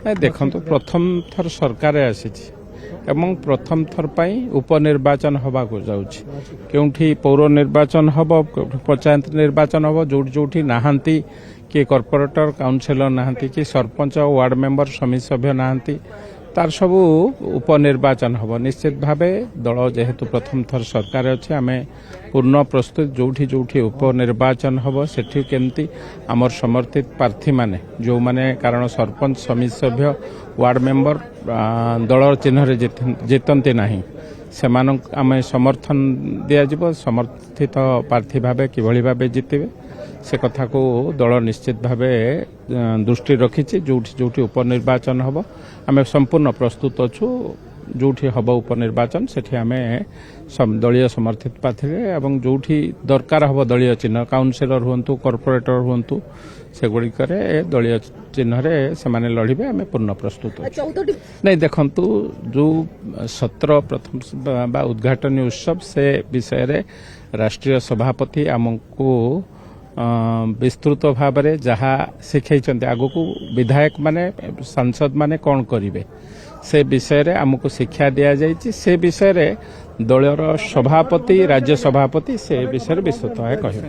देखो प्रथम थर सरकार आसी एवं प्रथम थर पर उपनिर्वाचन हवा को जाउछि केउठी पौर निर्वाचन हम पंचायत निर्वाचन हम जोटी नहांती कि कॉर्पोरेटर काउंसिलर नहांती कि सरपंच वार्ड मेंबर समिति सभ्य नहांती तार सबू उपनिर्वाचन हम निश्चित भावे दल जेहेतु प्रथम थर सरकार अच्छे आम पूर्ण प्रस्तुत जोठी जोठी उपनिर्वाचन हम सेठी केमती आमर समर्थित प्रार्थी माने जो माने कारण सरपंच समिति सभ्य वार्ड मेंबर दल चिन्ह जितंती नहीं से आम समर्थन दिज्व समर्थित प्रार्थी भावे किभली भावे जितबे से कथा को दल निश्चित भावे दृष्टि रखी जोठी उपनिर्वाचन हम आम संपूर्ण प्रस्तुत अच्छु जोठी हम उपनिर्वाचन सेठी आम दलीय समर्थित प्रार्थी एवं जोठी दरकार हम दलीय चिन्ह काउंसिलर हुंतु कॉर्पोरेटर हुंतु से गुड़िक दलीय चिन्ह से लड़े आम पूर्ण प्रस्तुत नहीं देखंतु जो सत्र प्रथम बा उद्घाटन उत्सव से विषय राष्ट्रीय सभापति आमको विस्तृत भाव में जहाँ शिखई आगु को विधायक माने सांसद माने कौन करेंगे से विषय आमको शिक्षा दि जाइए से विषय दलर सभापति राज्य सभापति से विषय विस्तृत कहे।